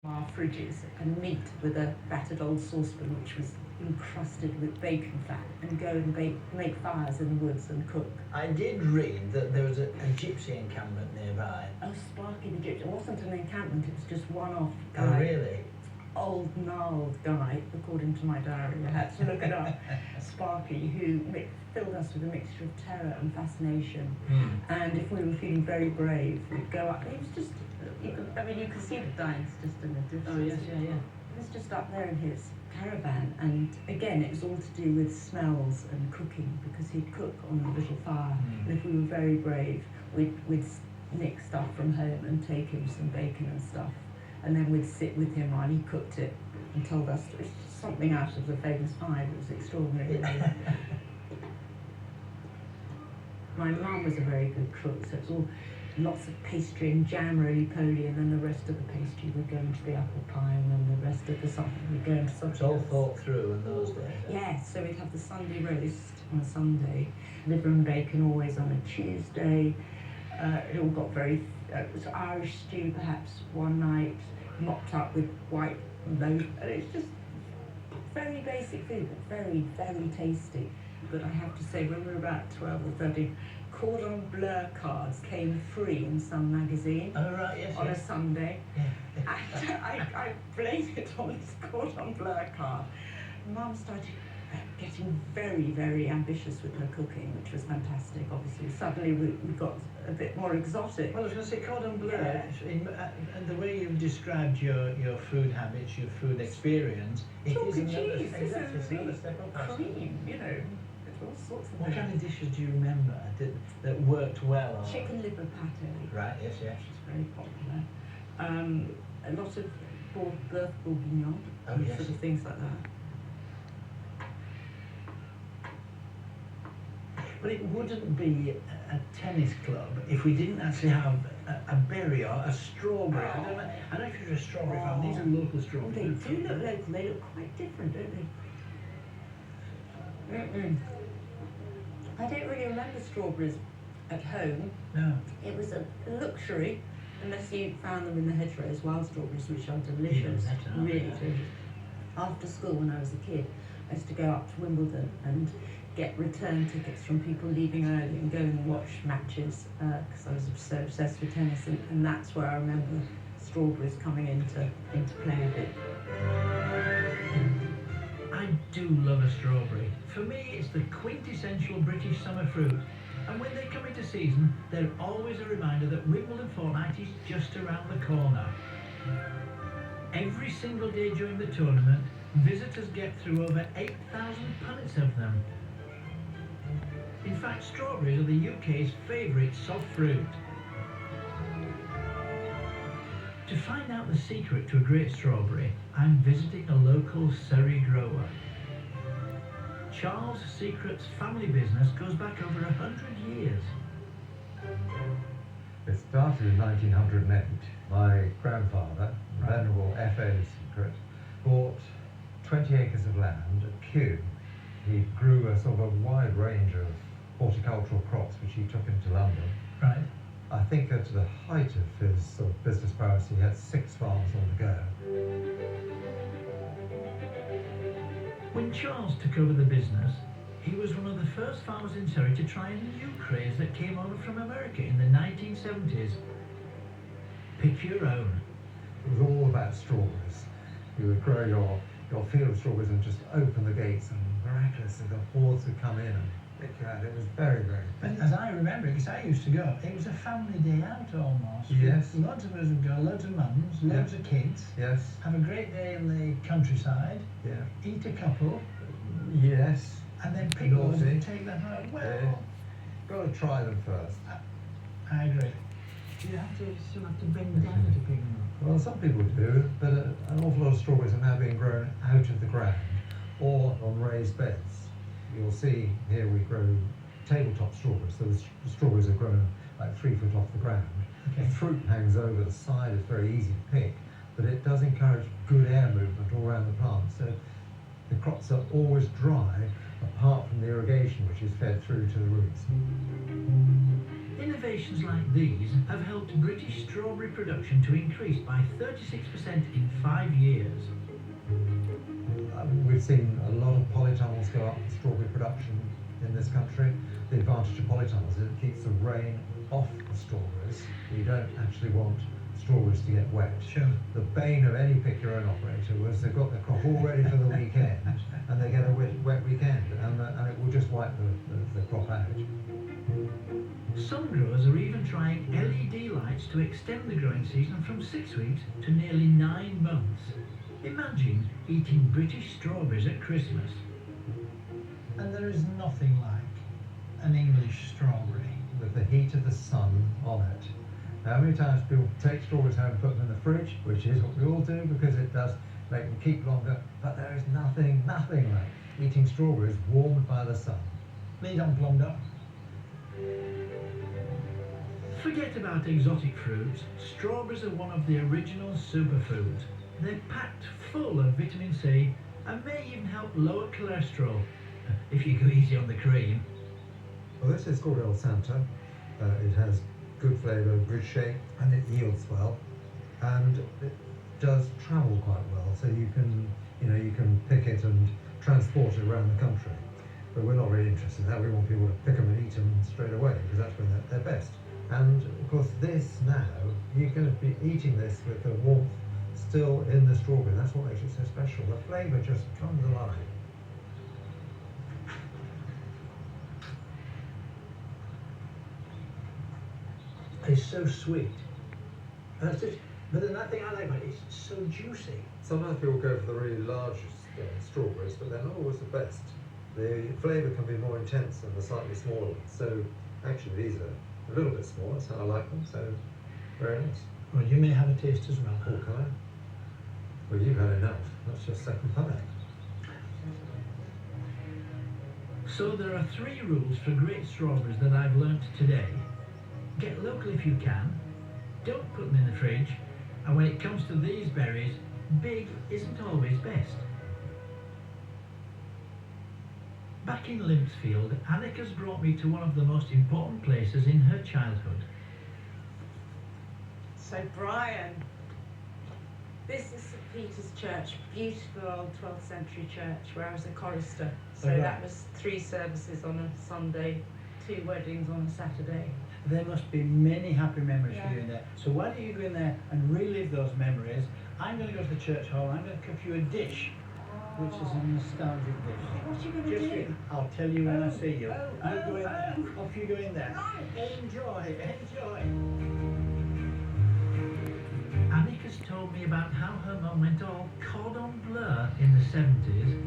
our fridges and meat with a battered old saucepan which was encrusted with bacon fat and go and make fires in the woods and cook. I did read that there was a gypsy encampment nearby. Oh, Sparky the gypsy. It wasn't an encampment, it was just one-off guy. Oh, really? Old, gnarled guy, according to my diary. I had to look it up. Sparky, who filled us with a mixture of terror and fascination. And if we were feeling very brave, we'd go up. It was just, you could see the dines just in the distance. Oh, yes, yeah. It was just up there in his caravan, and again, it was all to do with smells and cooking, because he'd cook on a little fire. And if we were very brave, we'd nick stuff from home and take him some bacon and stuff, and then we'd sit with him while he cooked it and told us it was something out of the famous Five. It was extraordinary. My mum was a very good cook, so it's all lots of pastry and jam roly-poly, and then the rest of the pastry would go into the apple pie, and then the rest of the something would go into something It's all else. thought through in those days. Yes, so we'd have the Sunday roast on a Sunday, liver and bacon always on a Tuesday. It all got very, it was Irish stew perhaps one night, mopped up with white loaf, and it's just very basic food, but very, very tasty. But I have to say, when we were about 12 or 13, cordon bleu cards came free in some magazine. Oh, right, yes, on yes. a Sunday. Yeah. And I played it on this cordon bleu card. Mum started getting very, very ambitious with her cooking, which was fantastic. Obviously, suddenly we got a bit more exotic. Well, I was going to say cordon bleu, Yeah. and the way you've described your food habits, your food experience, it Chalk is and another, cheese, exactly, it's another step up. cream, there's all sorts of What things. kind of dishes do you remember that worked well? Or... Chicken liver pate. Right, yes, yes. Which is very popular. A lot of beef bourguignon, Oh, and yes. sort of things like that. But it wouldn't be a tennis club if we didn't actually have a berry or a strawberry. I don't know if you're a strawberry fan. These are local Oh, strawberries. they do look local. They look quite different, don't they? I don't really remember strawberries at home. No. It was a luxury, unless you found them in the hedgerows, wild strawberries, which are delicious, Even better, really yeah. delicious. After school, when I was a kid, I used to go up to Wimbledon and get return tickets from people leaving early and go and watch matches, because I was so obsessed with tennis, and that's where I remember strawberries coming into play a bit. I do love a strawberry. For me, it's the quintessential British summer fruit. And when they come into season, they're always a reminder that Wimbledon Fortnight is just around the corner. Every single day during the tournament, visitors get through over 8,000 punnets of them. In fact, strawberries are the UK's favourite soft fruit. To find out the secret to a great strawberry, I'm visiting a local Surrey grower. Charles Secret's family business goes back over 100 years. It started in 1908. My grandfather, Venerable F.A. Secret, bought 20 acres of land at Kew. He grew a sort of a wide range of horticultural crops which he took into London. Right. I think at the height of his sort of business prowess, he had 6 farms on the go. When Charles took over the business, he was one of the first farmers in Surrey to try a new craze that came over from America in the 1970s. Pick your own. It was all about strawberries. You would grow your field of strawberries and just open the gates, and miraculously the hordes would come in and pick you out. It was very, very But as I remember, because I used to go, it was a family day out almost. Yes. Loads of us would go, loads of mums, loads of kids, Yes, have a great day in the countryside, yeah, eat a couple, yes. and then pick those Naughty. and take them home. Well, Yeah. Got to try them first. I agree. You still have to bend down to pick them up. Well, some people do, but an awful lot of strawberries are now being grown out of the ground or on raised beds. You'll see here we grow tabletop strawberries, so the strawberries are grown like 3 foot off the ground. Okay. The fruit hangs over the side, it's very easy to pick, but it does encourage good air movement all around the plant, so the crops are always dry, apart from the irrigation which is fed through to the roots. Innovations like these have helped British strawberry production to increase by 36% in 5 years. We've seen a lot of polytunnels go up for strawberry production in this country. The advantage of polytunnels is it keeps the rain off the strawberries. You don't actually want strawberries to get wet. Sure. The bane of any pick your own operator was they've got the crop all ready for the weekend and they get a wet weekend and it will just wipe the crop out. Some growers are even trying LED lights to extend the growing season from 6 weeks to nearly 9 months. Imagine eating British strawberries at Christmas. And there is nothing like an English strawberry. With the heat of the sun on it. How many times people take strawberries home and put them in the fridge, which is what we all do because it does make them keep longer, but there is nothing like eating strawberries warmed by the sun. Lead on, Plunder. Forget about exotic fruits, strawberries are one of the original superfoods. They're packed full of vitamin C and may even help lower cholesterol, if you go easy on the cream. Well, this is called El Santa. It has good flavour, good shape, and it yields well, and it does travel quite well. So you can pick it and transport it around the country. But we're not really interested in that. We want people to pick them and eat them straight away because that's when they're best. And of course, this now you're going to be eating this with the warmth still in the strawberry. That's what makes it so special. The flavour just comes alive. It's so sweet. That's it. But then that thing I like about it, it's so juicy. Sometimes people go for the really large strawberries, but they're not always the best. The flavour can be more intense than the slightly smaller ones. So actually these are a little bit smaller, that's how I like them, so very nice. Well, you may have a taste as well. Oh, can I? Well, you've had enough. That's just second pie. So there are 3 rules for great strawberries that I've learnt today. Get local if you can, don't put them in the fridge, and when it comes to these berries, big isn't always best. Back in Limpsfield, Annika's brought me to one of the most important places in her childhood. So Brian, this is St Peter's Church, beautiful old 12th century church where I was a chorister. So Right. that was 3 services on a Sunday, 2 weddings on a Saturday. There must be many happy memories for Yeah. you in there. So why don't you go in there and relive those memories? I'm going to go to the church hall. I'm going to cook you a dish, which is a nostalgic dish. What are you going to Just do? you. I'll tell you when I Oh, see you. oh, You go in there. oh. Off you go in there. Right. Enjoy, enjoy. Annika's told me about how her mum went all cordon bleu in the 70s.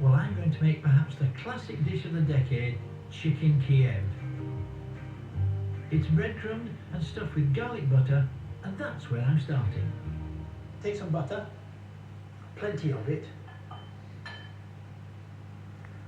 Well, I'm going to make perhaps the classic dish of the decade, chicken Kiev. It's breadcrumbed and stuffed with garlic butter, and that's where I'm starting. Take some butter, plenty of it,